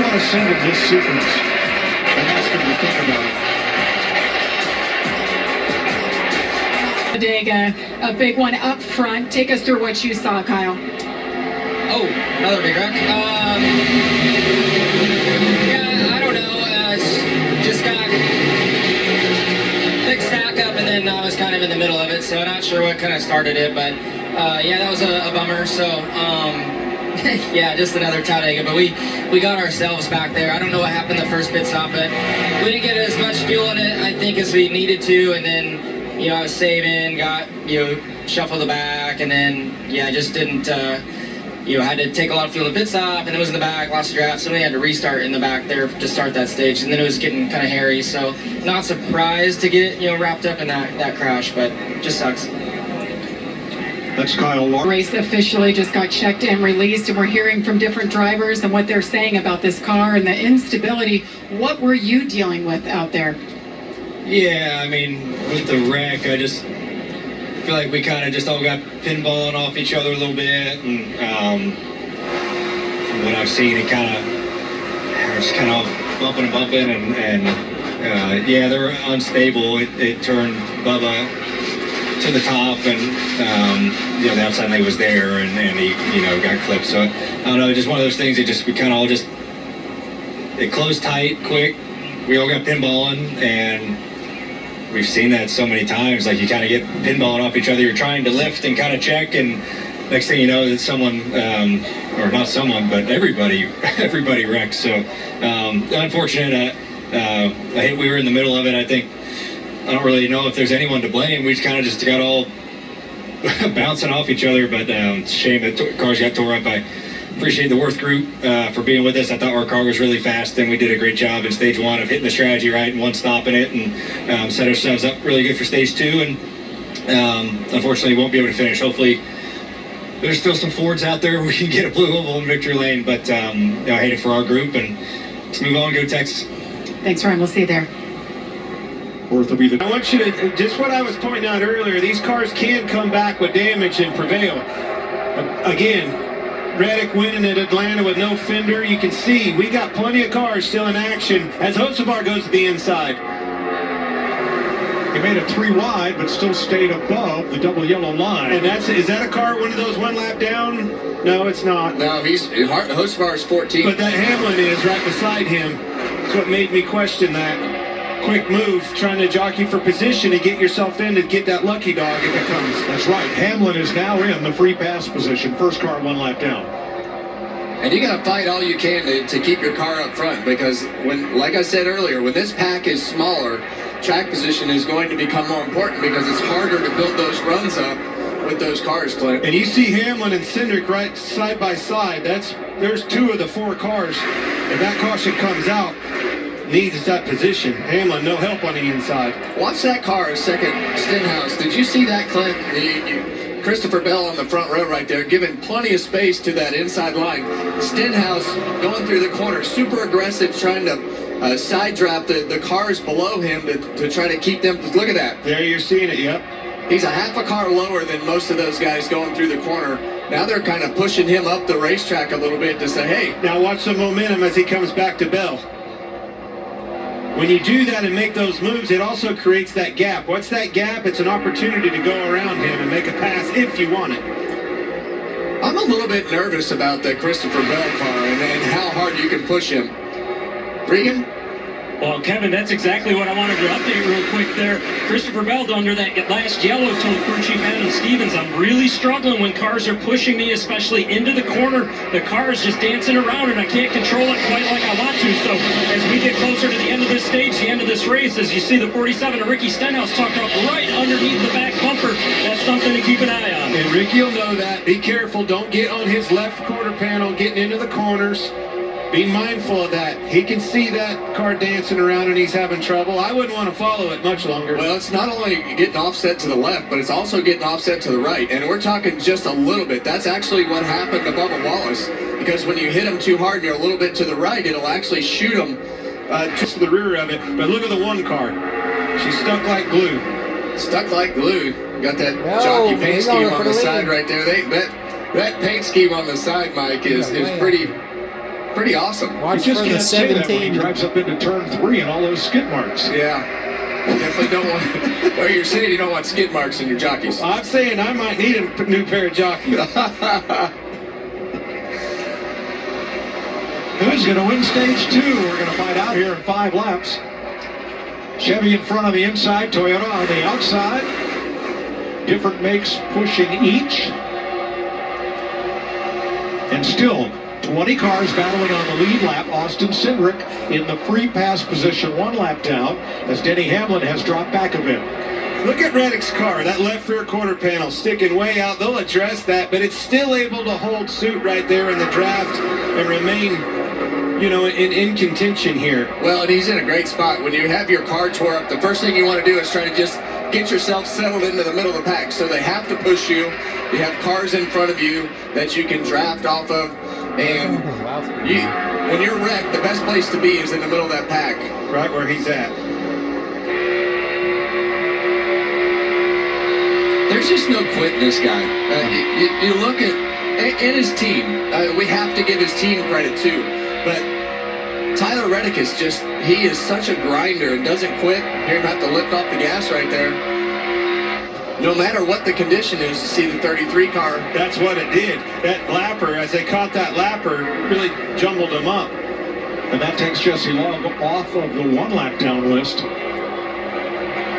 want to send in this sequence and ask him to think about it. Talladega, a big one up front. Take us through what you saw, Kyle. Oh, another big wreck. Yeah, I don't know. Just got big stack up, and then I was kind of in the middle of it, so not sure what kind of started it, but yeah, that was a bummer. So yeah, just another Talladega, but we got ourselves back there. I don't know what happened the first pit stop, but we didn't get as much fuel in it, I think, as we needed to, and then, you know, I was saving, got, you know, shuffled the back, and then, yeah, I just didn't, you know, had to take a lot of fuel in the pit stop, and it was in the back, lost the draft, so we had to restart in the back there to start that stage, and then it was getting kind of hairy, so not surprised to get, you know, wrapped up in that crash, but just sucks. That's Kyle Larson. Race officially just got checked and released, and we're hearing from different drivers and what they're saying about this car and the instability. What were you dealing with out there? Yeah, I mean, with the wreck, I just feel like we kind of just all got pinballing off each other a little bit, and from what I've seen, it kind of just kind of bumping, and yeah, they were unstable. It turned Bubba to the top, and you know, the outside leg was there, and he, you know, got clipped. So I don't know, just one of those things. We kind of all just, it closed tight, quick. We all got pinballing, and we've seen that so many times. Like, you kind of get pinballing off each other. You're trying to lift and kind of check, and next thing you know, that someone, or not someone, but everybody wrecks. So unfortunate. We were in the middle of it. I think, I don't really know if there's anyone to blame. We just kind of just got all bouncing off each other, but it's a shame that cars got tore up. I appreciate the Worth group for being with us. I thought our car was really fast, and we did a great job in stage one of hitting the strategy right and one stopping it, and set ourselves up really good for stage two, and unfortunately won't be able to finish. Hopefully there's still some Fords out there we can get a blue oval in victory lane, but you know, I hate it for our group, and let's move on, go Texas. Thanks, Ryan. We'll see you there. Worth will be the. I want you to, just what I was pointing out earlier, these cars can come back with damage and prevail. Again, Reddick winning at Atlanta with no fender. You can see we got plenty of cars still in action as Hocevar goes to the inside. He made it 3 wide, but still stayed above the double yellow line. And is that a car, one of those one lap down? No, it's not. No, Hocevar's 14. But that Hamlin is right beside him. That's what made me question that. Quick move, trying to jockey for position to get yourself in to get that lucky dog if it comes. That's right. Hamlin is now in the free pass position. First car 1 lap down. And you got to fight all you can to keep your car up front, because when, like I said earlier, when this pack is smaller, track position is going to become more important because it's harder to build those runs up with those cars, Clint. And you see Hamlin and Cindric right side by side. There's 2 of the 4 cars. If that caution comes out, needs that position. Hamlin, no help on the inside. Watch that car a second, Stenhouse. Did you see that, Clint? Christopher Bell on the front row right there, giving plenty of space to that inside line. Stenhouse going through the corner, super aggressive, trying to side drop the cars below him to try to keep them. Look at that. There you're seeing it, yep. He's a half a car lower than most of those guys going through the corner. Now they're kind of pushing him up the racetrack a little bit to say, hey. Now watch the momentum as he comes back to Bell. When you do that and make those moves, it also creates that gap. What's that gap? It's an opportunity to go around him and make a pass if you want it. I'm a little bit nervous about the Christopher Bell car and how hard you can push him. Regan? Well, Kevin, that's exactly what I wanted to update real quick there. Christopher Bell, under that last yellow, told crew chief Adam Stevens, I'm really struggling when cars are pushing me, especially into the corner. The car is just dancing around, and I can't control it quite like I want to. So as we get closer to the end of this stage, the end of this race, as you see the 47 of Ricky Stenhouse tucked up right underneath the back bumper, that's something to keep an eye on. And Ricky will know that. Be careful. Don't get on his left quarter panel, getting into the corners. Be mindful of that. He can see that car dancing around and he's having trouble. I wouldn't want to follow it much longer. Well, it's not only getting offset to the left, but it's also getting offset to the right. And we're talking just a little bit. That's actually what happened to Bubba Wallace. Because when you hit him too hard and you're a little bit to the right, it'll actually shoot him to the rear of it. But look at the one car. She's stuck like glue. Stuck like glue. Got that jockey paint scheme on the side right there. That paint scheme on the side, Mike, is pretty pretty awesome. You Watch just for the can't say that when he 17. drives up into turn 3 and all those skid marks. Yeah. You definitely don't want, well, you're saying you don't want skid marks in your jockeys. I'm saying I might need a new pair of jockeys. Who's going to win stage 2? We're going to find out here in 5 laps. Chevy in front on the inside, Toyota on the outside. Different makes pushing each. And still 20 cars battling on the lead lap. Austin Cindric in the free pass position, 1 lap down, as Denny Hamlin has dropped back a bit. Look at Reddick's car, that left rear quarter panel sticking way out. They'll address that, but it's still able to hold suit right there in the draft and remain, you know, in contention here. Well, and he's in a great spot. When you have your car tore up, the first thing you want to do is try to just get yourself settled into the middle of the pack. So they have to push you. You have cars in front of you that you can draft off of. And when you're wrecked, the best place to be is in the middle of that pack. Right where he's at. There's just no quitting this guy. You look at and his team. We have to give his team credit too. But Tyler Reddick is just, he is such a grinder and doesn't quit. Hear him have to lift off the gas right there. No matter what the condition is, to see the 33 car. That's what it did. That lapper, as they caught that lapper, really jumbled him up. And that takes Jesse Love off of the 1 lap down list.